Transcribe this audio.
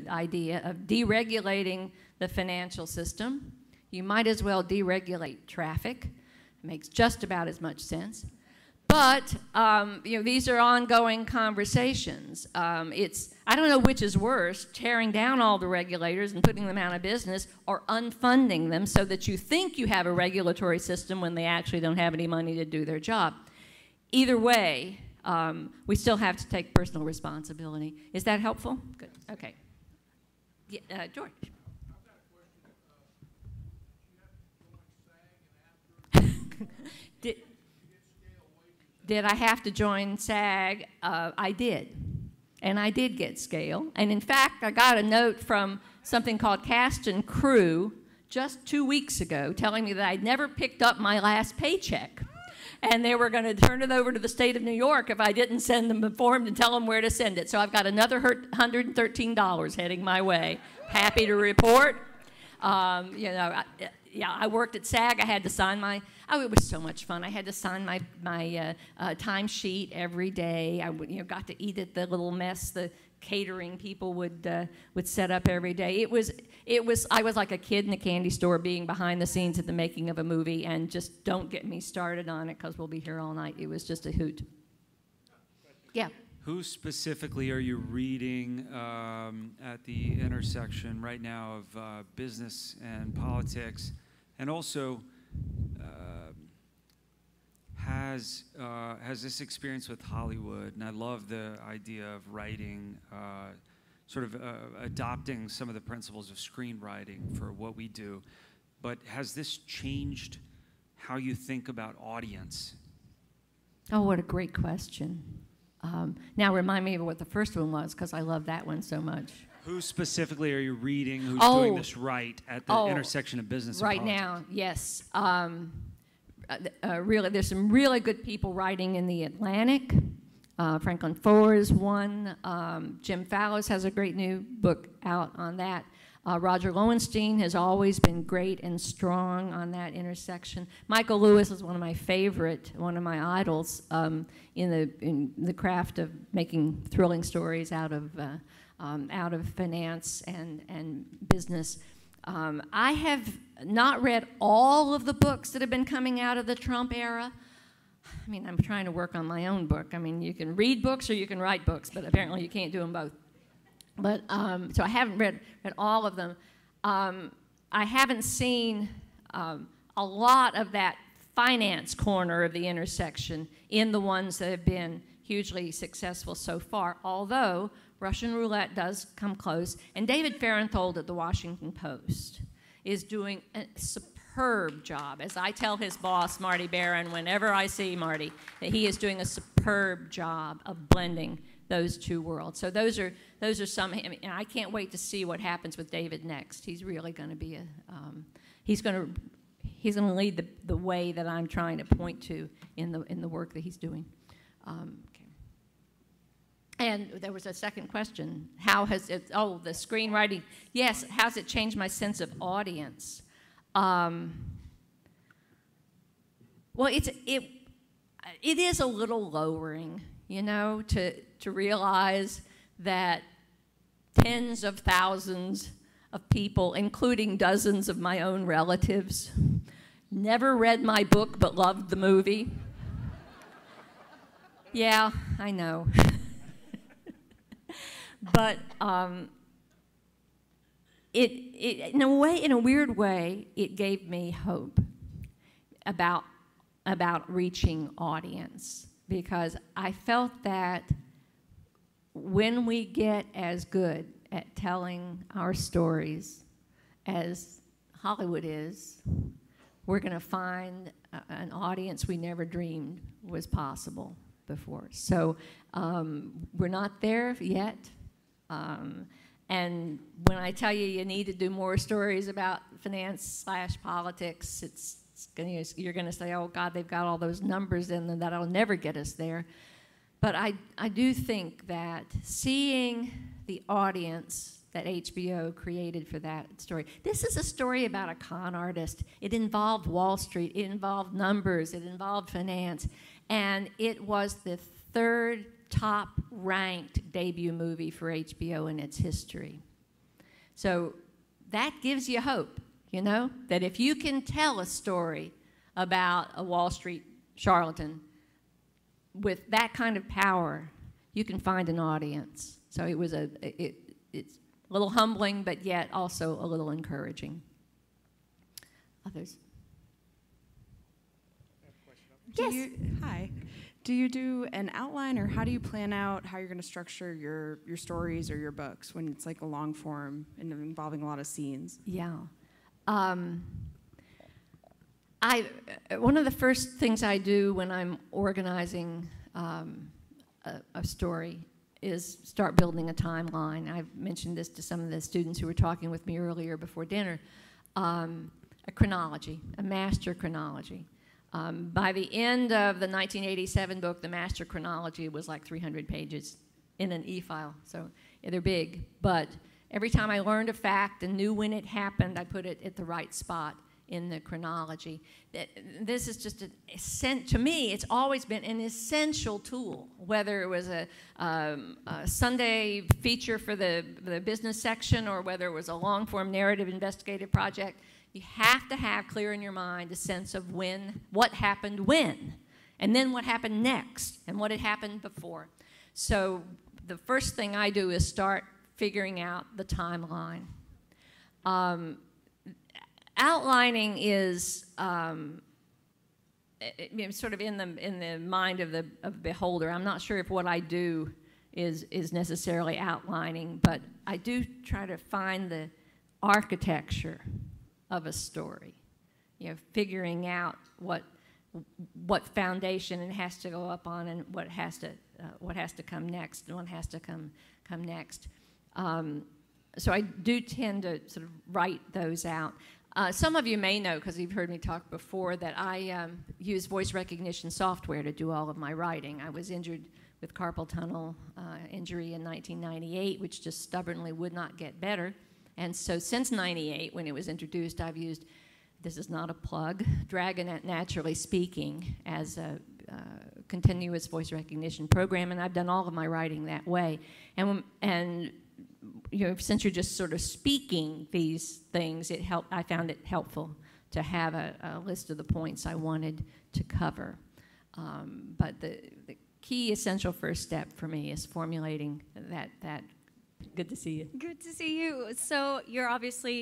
idea of deregulating the financial system. You might as well deregulate traffic. It makes just about as much sense. But you know, these are ongoing conversations. I don't know which is worse, tearing down all the regulators and putting them out of business, or unfunding them so that you think you have a regulatory system when they actually don't have any money to do their job. Either way, we still have to take personal responsibility. Is that helpful? Good. Okay. Yeah, George. Did I have to join SAG? I did. And I did get scale. And in fact, I got a note from something called Cast and Crew just 2 weeks ago telling me that I'd never picked up my last paycheck. And they were going to turn it over to the state of New York if I didn't send them a form to tell them where to send it. So I've got another $113 heading my way. Happy to report. You know, I worked at SAG. I had to sign my, oh, it was so much fun. I had to sign my timesheet every day. I got to eat at the little mess the catering people would set up every day. I was like a kid in a candy store being behind the scenes at the making of a movie, and just don't get me started on it because we'll be here all night. It was just a hoot. Yeah. Who specifically are you reading at the intersection right now of business and politics? And also, has this experience with Hollywood, and I love the idea of writing, sort of adopting some of the principles of screenwriting for what we do, but has this changed how you think about audience? Oh, what a great question. Now remind me of what the first one was, because I love that one so much. Who specifically are you reading who's doing this right at the intersection of business and politics? Right now, yes. Really, there's some really good people writing in the Atlantic. Franklin Foer is one. Jim Fallows has a great new book out on that. Roger Lowenstein has always been great and strong on that intersection. Michael Lewis is one of my favorite, one of my idols in the craft of making thrilling stories out of finance and business. I have not read all of the books that have been coming out of the Trump era. I mean, I'm trying to work on my own book. I mean, you can read books or you can write books, but apparently you can't do them both. But so I haven't read all of them. I haven't seen a lot of that finance corner of the intersection in the ones that have been hugely successful so far, although Russian roulette does come close. And David Farenthold at the Washington Post is doing a superb job. As I tell his boss, Marty Barron, whenever I see Marty, that he is doing a superb job of blending those two worlds. So those are some. I mean, and I can't wait to see what happens with David next. He's really going to be he's going to lead the way that I'm trying to point to in the work that he's doing. Okay. And there was a second question. How has it? Oh, the screenwriting. Yes. How's it changed my sense of audience? Well, it is a little lowering, you know, to realize that tens of thousands of people, including dozens of my own relatives, never read my book but loved the movie. Yeah, I know. But in a weird way, it gave me hope about reaching audience, because I felt that when we get as good at telling our stories as Hollywood is, we're going to find an audience we never dreamed was possible before. So we're not there yet. And when I tell you need to do more stories about finance/politics, you're going to say, oh, God, they've got all those numbers in them. That'll never get us there. But I do think that seeing the audience that HBO created for that story. This is a story about a con artist. It involved Wall Street. It involved numbers. It involved finance. And it was the third top-ranked debut movie for HBO in its history. So that gives you hope, you know, that if you can tell a story about a Wall Street charlatan with that kind of power, you can find an audience. So it was it's a little humbling, but yet also a little encouraging. Others? Yes. Hi. Do you do an outline, or how do you plan out how you're going to structure your stories or your books when it's like a long form and involving a lot of scenes? Yeah. One of the first things I do when I'm organizing a story is start building a timeline. I've mentioned this to some of the students who were talking with me earlier before dinner. A chronology, a master chronology. By the end of the 1987 book, the master chronology was like 300 pages in an e-file, so yeah, they're big. But every time I learned a fact and knew when it happened, I put it at the right spot in the chronology. This is just, to me, it's always been an essential tool, whether it was a Sunday feature for the business section or whether it was a long-form narrative investigative project. You have to have clear in your mind a sense of what happened when, and then what happened next, and what had happened before. So the first thing I do is start figuring out the timeline. Outlining is sort of in the mind of the beholder. I'm not sure if what I do is necessarily outlining, but I do try to find the architecture of a story, you know, figuring out what foundation it has to go up on and what has to come next and what has to come next. So I do tend to sort of write those out. Some of you may know, because you've heard me talk before, that I use voice recognition software to do all of my writing. I was injured with carpal tunnel injury in 1998, which just stubbornly would not get better. And so since 98, when it was introduced, I've used, this is not a plug, Dragon Naturally Speaking as a continuous voice recognition program, and I've done all of my writing that way. And you know, since you're just sort of speaking these things, I found it helpful to have a list of the points I wanted to cover. But the key essential first step for me is formulating that. Good to see you. Good to see you. So you're obviously